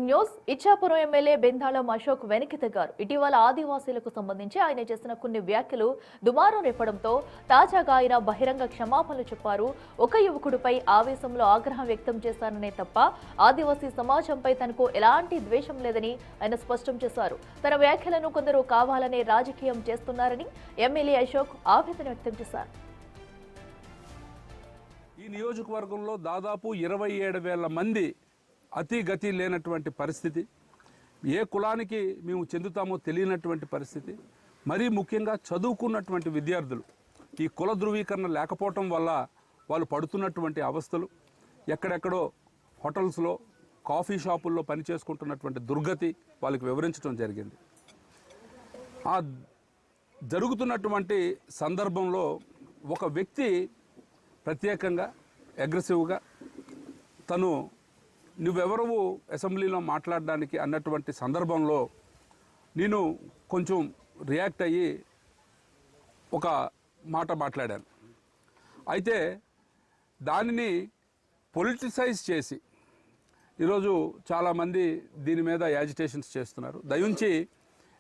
News. Ichchapuram MLA Bendalam Ashok వెనక్కి తగ్గారు. ఇటీవల ఆదివాసీలకు సంబంధించి ఆయన చేసిన కొన్ని వ్యాఖ్యలు దుమారం రేపడంతో తాజాగా ఆయన బహిరంగ క్షమాపణలు చెప్పారు. ఒక యువకుడిపై ఆవేశంలో ఆగ్రహం వ్యక్తం చేశాననే తప్ప ఆదివాసీ సమాజంపై తనకు ఎలాంటి ద్వేషం లేదని ఆయన స్పష్టం చేశారు. తన వ్యాఖ్యలను కొందరు కావాలనే రాజకీయం చేస్తున్నారని ఎమ్మెల్యే అశోక్ ఆవేదన వ్యక్తం చేశారు. ఈ నియోజకవర్గంలో దాదాపు 27,000 మంది అతిగతి లేనటువంటి పరిస్థితి, ఏ కులానికి మేము చెందుతామో తెలియనటువంటి పరిస్థితి, మరీ ముఖ్యంగా చదువుకున్నటువంటి విద్యార్థులు ఈ కుల ధృవీకరణ లేకపోవటం వల్ల వాళ్ళు పడుతున్నటువంటి అవస్థలు, ఎక్కడెక్కడో హోటల్స్లో కాఫీ షాపుల్లో పనిచేసుకుంటున్నటువంటి దుర్గతి వాళ్ళకి వివరించడం జరిగింది. ఆ జరుగుతున్నటువంటి సందర్భంలో ఒక వ్యక్తి ప్రత్యేకంగా అగ్రెసివ్గా తను నువ్వెవరవు అసెంబ్లీలో మాట్లాడడానికి అన్నటువంటి సందర్భంలో నేను కొంచెం రియాక్ట్ అయ్యి ఒక మాట మాట్లాడాను. అయితే దానిని పొలిటిసైజ్ చేసి ఈరోజు చాలామంది దీని మీద యాజిటేషన్స్ చేస్తున్నారు. దయించి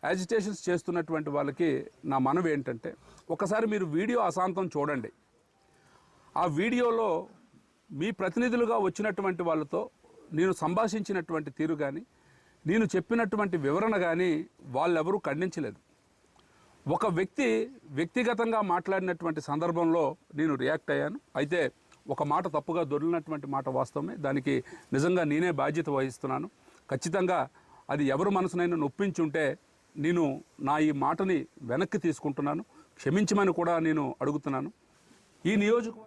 యాజిటేషన్స్ చేస్తున్నటువంటి వాళ్ళకి నా మనవి ఏంటంటే, ఒకసారి మీరు వీడియో అశాంతం చూడండి. ఆ వీడియోలో మీ ప్రతినిధులుగా వచ్చినటువంటి వాళ్ళతో నేను సంభాషించినటువంటి తీరు కానీ, నేను చెప్పినటువంటి వివరణ కానీ వాళ్ళెవరూ ఖండించలేదు. ఒక వ్యక్తి వ్యక్తిగతంగా మాట్లాడినటువంటి సందర్భంలో నేను రియాక్ట్ అయ్యాను. అయితే ఒక మాట తప్పుగా దొరికినటువంటి మాట వాస్తవమే, దానికి నిజంగా నేనే బాధ్యత వహిస్తున్నాను. ఖచ్చితంగా అది ఎవరు మనసునైనా నొప్పించుంటే నేను నా ఈ మాటని వెనక్కి తీసుకుంటున్నాను, క్షమించమని కూడా నేను అడుగుతున్నాను. ఈ నియోజకవర్గం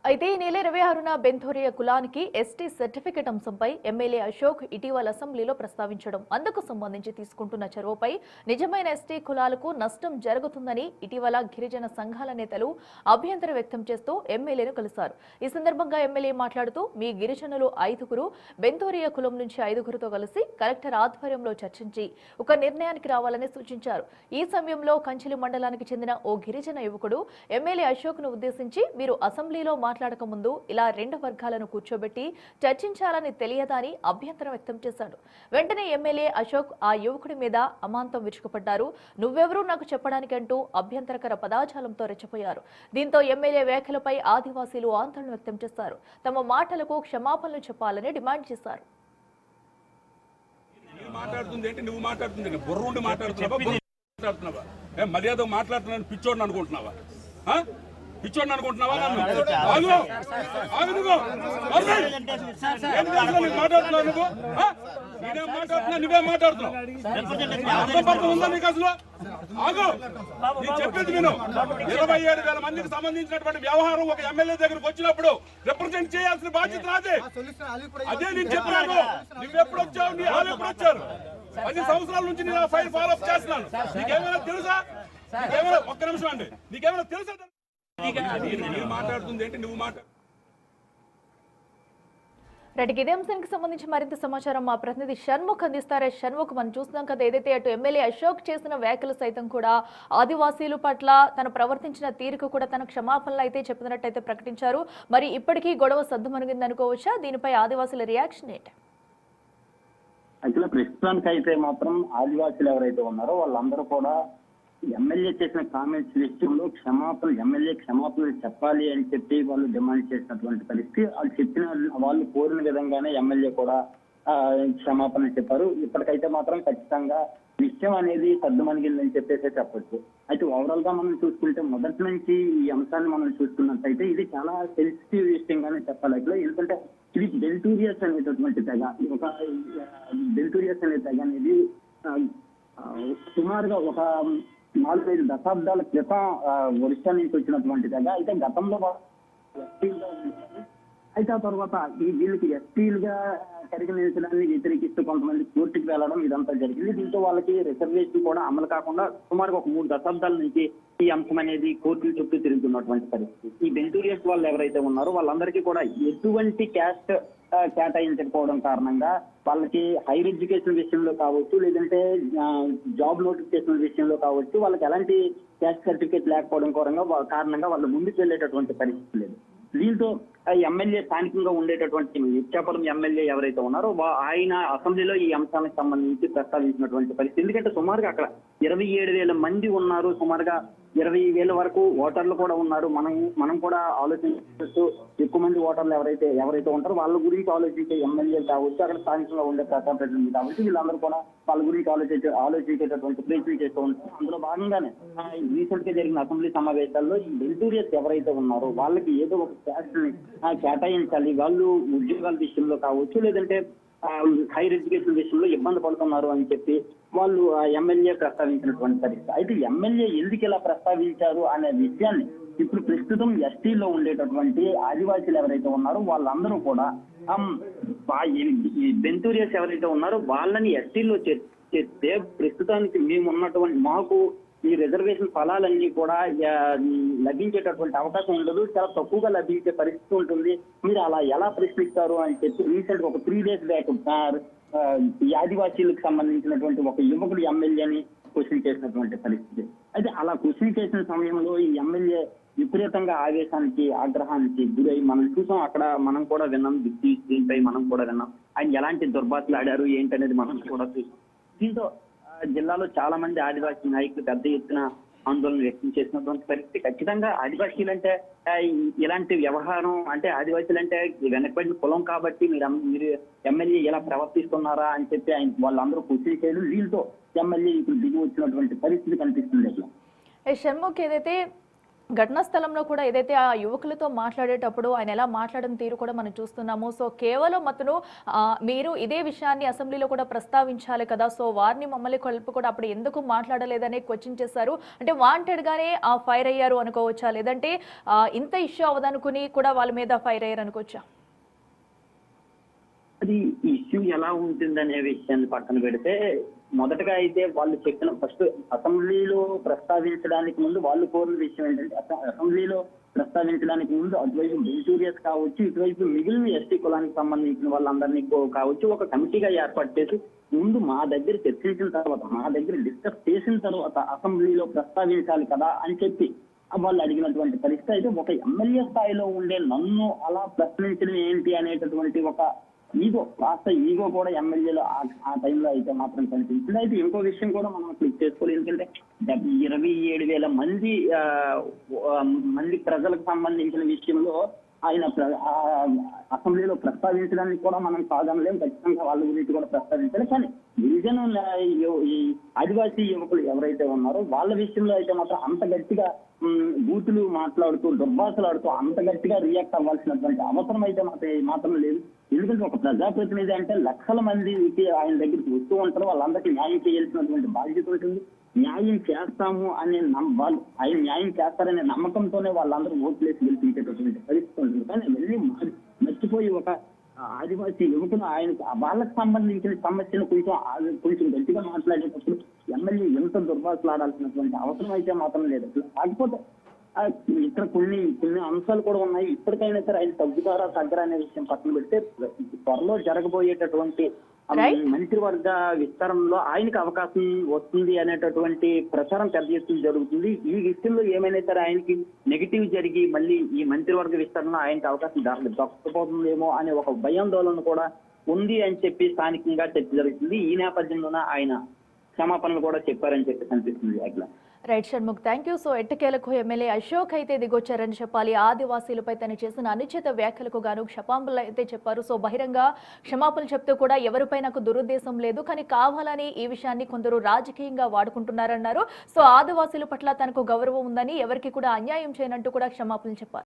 అయితే ఈ నెల 26న బెంథోరియా కులానికి ఎస్టీ సర్టిఫికెట్ అంశంపై ఎమ్మెల్యే అశోక్ ఇటీవల అసెంబ్లీలో ప్రస్తావించడం, అందుకు సంబంధించి తీసుకుంటున్న చొరవపై నిజమైన ఎస్టీ కులాలకు నష్టం జరుగుతుందని ఇటీవల గిరిజన సంఘాల నేతలు అభ్యంతరం వ్యక్తం చేస్తూ ఎమ్మెల్యేను కలిశారు. ఈ సందర్భంగా ఎమ్మెల్యే మాట్లాడుతూ, మీ గిరిజనులు 5గురు బెంథోరియా కులం నుంచి 5గురితో కలిసి కలెక్టర్ ఆధ్వర్యంలో చర్చించి ఒక నిర్ణయానికి రావాలని సూచించారు. ఈ సమయంలో కంచిలి మండలానికి చెందిన ఓ గిరిజన యువకుడు ఎమ్మెల్యే అశోక్ ను ఉద్దేశించి, మీరు అసెంబ్లీలో మాట్లాడక ముందు ఇలా 2 వర్గాలను కూర్చోబెట్టి చర్చించాలని తెలియదా అని అభ్యంతరం వ్యక్తం చేశాడు. వెంటనే ఎమ్మెల్యే అశోక్ ఆ యువకుడి మీద అమాంతం విరుచుకుపడ్డారు. నువ్వెవరూ నాకు చెప్పడానికి అంటూ అభ్యంతరకర పదాజాలంతో రెచ్చిపోయారు. దీంతో ఎమ్మెల్యే వ్యాఖ్యలపై ఆదివాసీలు ఆందోళన వ్యక్తం చేశారు. తమ మాటలకు క్షమాపణలు చెప్పాలని డిమాండ్ చేశారు. మర్యాద మాట్లాడుతున్నాను, పిచ్చోడిని అనుకుంటున్నావా? పిచ్చోడిని అనుకుంటున్నావా? మాట్లాడుతున్నావు నువ్వు, నేనేం మాట్లాడుతున్నా, నువ్వేం మాట్లాడుతున్నావు? ఉందా నీకు అసలు? ఆగు, నేను చెప్పేది విను. 27,000 మందికి సంబంధించినటువంటి వ్యవహారం ఒక ఎమ్మెల్యే దగ్గరకు వచ్చినప్పుడు రిప్రజెంట్ చేయాల్సిన బాధ్యత నాదే. అదే నేను చెప్పినాను. నువ్వెప్పుడు వచ్చావు, నీ వాళ్ళు ఎప్పుడు వచ్చారు? 10 సంవత్సరాల నుంచి నేను ఆ ఫైల్ ఫాలో అప్ చేస్తున్నాను. నీకేమైనా తెలుసా? నీకేమైనా, ఒక్క నిమిషం అండి, నీకేమైనా తెలుసా? మాట్లాడుతుంది ఏంటి నువ్వు మాట్లాడు. రెడ్డికి ఇదే అంశానికి సంబంధించి మరింత సమాచారం మా ప్రతినిధి షణ్ముఖ్ అందిస్తారే. షణ్ముఖ్, మనం చూస్తున్నాం కదా, ఏదైతే అటు ఎమ్మెల్యే అశోక్ చేసిన వ్యాఖ్యలు సైతం కూడా ఆదివాసీల పట్ల తను ప్రవర్తించిన తీరుకు కూడా తన క్షమాపణలు అయితే చెప్పినట్టయితే ప్రకటించారు. మరి ఇప్పటికీ గొడవ సద్దుమణిగింది అనుకోవచ్చా? దీనిపై ఆదివాసీల రియాక్షన్ ఏంటి? అయితే ప్రస్తుతానికి అయితే మాత్రం ఆదివాసీలు ఎవరైతే ఉన్నారో వాళ్ళందరూ కూడా ఎమ్మెల్యే చేసిన కామెంట్స్ విషయంలో ఎమ్మెల్యే క్షమాపణలు చెప్పాలి అని చెప్పి వాళ్ళు డిమాండ్ చేసినటువంటి పరిస్థితి. వాళ్ళు కోరిన విధంగానే ఎమ్మెల్యే కూడా క్షమాపణలు చెప్పారు. ఇప్పటికైతే మాత్రం ఖచ్చితంగా విషయం అనేది సర్దుమణిగిందని చెప్పేసి చెప్పొచ్చు. అయితే ఓవరాల్ గా మనం చూసుకుంటే మొదటి నుంచి ఈ అంశాన్ని మనం చూసుకున్నట్టయితే ఇది చాలా సెన్సిటివ్ విషయంగానే చెప్పాలి. ఎందుకంటే ఇది బెంటూరియస్ అనేటటువంటి తెగ, ఒక బెంటూరియస్ అనే తెగ అనేది సుమారుగా ఒక 4-5 దశాబ్దాల క్రితం ఒరిస్సా నుంచి వచ్చినటువంటి తెగ. అయితే గతంలో అయితే ఆ తర్వాత వీళ్ళకి ఎస్టీలుగా పరిగణించడాన్ని వ్యతిరేకిస్తూ కొంతమంది కోర్టుకు వెళ్లడం ఇదంతా జరిగింది. దీంతో వాళ్ళకి రిజర్వేషన్ కూడా అమలు కాకుండా సుమారుగా ఒక 3 దశాబ్దాల నుంచి ఈ అంశం అనేది కోర్టుల చుట్టూ తిరుగుతున్నటువంటి పరిస్థితి. ఈ బెంటూరియస్ వాళ్ళు ఎవరైతే ఉన్నారో వాళ్ళందరికీ కూడా ఎటువంటి క్యాస్ట్ కేటాయించకపోవడం కారణంగా వాళ్ళకి హైర్ ఎడ్యుకేషన్ విషయంలో కావచ్చు, లేదంటే జాబ్ నోటిఫికేషన్ విషయంలో కావచ్చు, వాళ్ళకి ఎలాంటి క్యాస్ట్ సర్టిఫికేట్ లేకపోవడం కారణంగా వాళ్ళు ముందుకు వెళ్ళేటటువంటి పరిస్థితి లేదు. దీంతో ఎమ్మెల్యే స్థానికంగా ఉండేటటువంటి ఇచ్చాపురం ఎమ్మెల్యే ఎవరైతే ఉన్నారో ఆయన అసెంబ్లీలో ఈ అంశానికి సంబంధించి ప్రస్తావించినటువంటి పరిస్థితి. ఎందుకంటే సుమారుగా అక్కడ 27,000 మంది ఉన్నారు, సుమారుగా 20,000 వరకు ఓటర్లు కూడా ఉన్నారు. మనం కూడా ఆలోచించవచ్చు, ఎక్కువ మంది ఓటర్లు ఎవరైతే ఉంటారో వాళ్ళ గురించి ఆలోచించే ఎమ్మెల్యేలు కావచ్చు, అక్కడ స్థానికంగా ఉండే ప్రజాప్రతినిధులు కావచ్చు, వీళ్ళందరూ కూడా వాళ్ళ గురించి ఆలోచించేటటువంటి ప్రయత్నం చేస్తూ ఉంటారు. అందులో భాగంగానే రీసెంట్ గా జరిగిన అసెంబ్లీ సమావేశాల్లో ఈ వెంటూరియస్ ఎవరైతే ఉన్నారో వాళ్ళకి ఏదో ఒక క్యాస్ట్ కేటాయించాలి, వాళ్ళు ఉద్యోగాల విషయంలో కావచ్చు, లేదంటే హైయర్ ఎడ్యుకేషన్ విషయంలో ఇబ్బంది పడుతున్నారు అని చెప్పి వాళ్ళు ఎమ్మెల్యే ప్రస్తావించినటువంటి పరిస్థితి. అయితే ఎమ్మెల్యే ఎందుకు ఇలా ప్రస్తావించారు అనే విషయాన్ని ఇప్పుడు ప్రస్తుతం ఎస్టీలో ఉండేటటువంటి ఆదివాసీలు ఎవరైతే ఉన్నారో వాళ్ళందరూ కూడా ఈ బెంతూరియస్ ఎవరైతే ఉన్నారో వాళ్ళని ఎస్టీలో చేస్తే ప్రస్తుతానికి మేము ఉన్నటువంటి మాకు ఈ రిజర్వేషన్ ఫలాలన్నీ కూడా లభించేటటువంటి అవకాశం ఉండదు, చాలా తక్కువగా లభించే పరిస్థితి ఉంటుంది, మీరు అలా ఎలా ప్రశ్నిస్తారు అని చెప్పి రీసెంట్ ఒక 3 days బ్యాక్ ఈ ఆదివాసీలకు సంబంధించినటువంటి ఒక యువకుడు ఎమ్మెల్యేని క్వశ్చన్ చేసినటువంటి పరిస్థితి. అయితే అలా క్వశ్చన్ చేసిన సమయంలో ఈ ఎమ్మెల్యే విపరీతంగా ఆవేశానికి ఆగ్రహానికి గురై మనం చూసాం, అక్కడ మనం కూడా విన్నాం, దీనిపై మనం కూడా విన్నాం, ఆయన ఎలాంటి దుర్భాషలు ఆడారు ఏంటనేది మనం కూడా చూసాం. దీంతో జిల్లాలో చాలా మంది ఆదివాసీ నాయకులు పెద్ద ఎత్తున ఆందోళన వ్యక్తం చేసినటువంటి పరిస్థితి. ఖచ్చితంగా ఆదివాసీలు అంటే ఇలాంటి వ్యవహారం అంటే ఆదివాసీలు అంటే వెనకబడిన కులం కాబట్టి మీరు ఎమ్మెల్యే ఎలా ప్రవర్తిస్తున్నారా అని చెప్పి వాళ్ళందరూ క్వశ్చన్ చేయడం, దీంతో ఎమ్మెల్యే ఇప్పుడు దిగి వచ్చినటువంటి పరిస్థితి కనిపిస్తుంది. అట్లా షణ్ముఖ్ ఏదైతే ఘటనా స్థలంలో కూడా ఏదైతే ఆ యువకులతో మాట్లాడేటప్పుడు ఆయన ఎలా మాట్లాడిన తీరు కూడా మనం చూస్తున్నాము. సో కేవలం అతను మీరు ఇదే విషయాన్ని అసెంబ్లీలో కూడా ప్రస్తావించాలి కదా, సో వారిని మమ్మల్ని కలిపి కూడా అప్పుడు ఎందుకు మాట్లాడలేదని క్వశ్చన్ చేశారు. అంటే వాంటెడ్ గానే ఫైర్ అయ్యారు అనుకోవచ్చా, లేదంటే ఇంత ఇష్యూ అవదనుకుని కూడా వాళ్ళ మీద ఫైర్ అయ్యారు అనుకోవచ్చా? అది ఇష్యూ ఎలా ఉంటుందనే విషయాన్ని పక్కన పెడితే మొదటగా అయితే వాళ్ళు చెప్పిన ఫస్ట్ అసెంబ్లీలో ప్రస్తావించడానికి ముందు వాళ్ళు కోరిన విషయం ఏంటంటే అసెంబ్లీలో ప్రస్తావించడానికి ముందు అటువైపు బెంటూరియస్ కావచ్చు, ఇటువైపు మిగిలిన ఎస్టీ కులానికి సంబంధించిన వాళ్ళందరినీ కావచ్చు ఒక కమిటీగా ఏర్పాటు చేసి ముందు మా దగ్గర చర్చించిన తర్వాత మా దగ్గర డిస్కస్ చేసిన తర్వాత అసెంబ్లీలో ప్రస్తావించాలి కదా అని చెప్పి వాళ్ళు అడిగినటువంటి పరిస్థితి. అయితే ఒక ఎమ్మెల్యే స్థాయిలో ఉండే నన్ను అలా ప్రశ్నించడం ఏంటి అనేటటువంటి ఒక కాస్త ఈగో కూడా ఎమ్మెల్యేలో ఆ టైంలో అయితే మాత్రం కనిపించింది. అయితే ఇంకో విషయం కూడా మనం క్లిక్ చేసుకోవాలి, ఎందుకంటే 27,000 మంది ప్రజలకు సంబంధించిన విషయంలో ఆయన అసెంబ్లీలో ప్రస్తావించడానికి కూడా మనం కాదనలేం, ఖచ్చితంగా వాళ్ళ గురించి కూడా ప్రస్తావించాలి. కానీ గిరిజన ఈ ఆదివాసీ యువకులు ఎవరైతే ఉన్నారో వాళ్ళ విషయంలో అయితే మాత్రం అంత గట్టిగా బూతులు మాట్లాడుతూ దుర్భాషలాడుతూ అంత గట్టిగా రియాక్ట్ అవ్వాల్సినటువంటి అవసరం అయితే మాత్రం లేదు. ఎందుకంటే ఒక ప్రజాప్రతినిధి అంటే లక్షల మందికి ఆయన దగ్గరికి వస్తూ ఉంటారు, వాళ్ళందరికీ న్యాయం చేయాల్సినటువంటి బాధ్యత ఉంటుంది. న్యాయం చేస్తాము అనే వాళ్ళు ఆయన న్యాయం చేస్తారనే నమ్మకంతోనే వాళ్ళందరూ ఓట్లేసి గెలిపించేటటువంటి పరిస్థితి ఉంటుంది. కానీ వెళ్ళి మర్చిపోయి ఒక ఆదివాసీ యువకులు వాళ్ళకి సంబంధించిన సమస్యను కొంచెం గట్టిగా మాట్లాడేటప్పుడు ఎమ్మెల్యే ఎంత దుర్భాషలాడాల్సినటువంటి అవసరం అయితే మాత్రం లేదు. కాకపోతే ఇక్కడ కొన్ని అంశాలు కూడా ఉన్నాయి. ఇప్పటికైనా సరే ఆయన తగ్గుతారా తగ్గరా అనే విషయం పక్కన పెడితే త్వరలో జరగబోయేటటువంటి మంత్రివర్గ విస్తరణలో ఆయనకు అవకాశం వస్తుంది అనేటటువంటి ప్రచారం పెద్ద ఎత్తున జరుగుతుంది. ఈ విషయంలో ఏమైనా సరే ఆయనకి నెగిటివ్ జరిగి మళ్ళీ ఈ మంత్రివర్గ విస్తరణలో ఆయనకి అవకాశం దక్కకపోతుందేమో అనే ఒక భయాందోళన కూడా ఉంది అని చెప్పి స్థానికంగా చర్చ జరుగుతుంది. ఈ నేపథ్యంలోనే ఆయన క్షమాపణలు కూడా చెప్పారని చెప్పి కనిపిస్తుంది. అట్లా right Shanmukh, thank you. So ఎట్టకేలకు ఎమ్మెల్యే అశోక్ అయితే దిగొచ్చారని చెప్పాలి. ఆదివాసీలపై తను చేసిన అనుచిత వ్యాఖ్యలకు గాను క్షమాపణలు అయితే చెప్పారు. సో బహిరంగ క్షమాపణలు చెప్తూ కూడా ఎవరిపై నాకు దురుద్దేశం లేదు, కానీ కావాలని ఈ విషయాన్ని కొందరు రాజకీయంగా వాడుకుంటున్నారన్నారు. సో ఆదివాసీల పట్ల తనకు గౌరవం ఉందని, ఎవరికి కూడా అన్యాయం చేయనంటూ కూడా క్షమాపణలు చెప్పారు.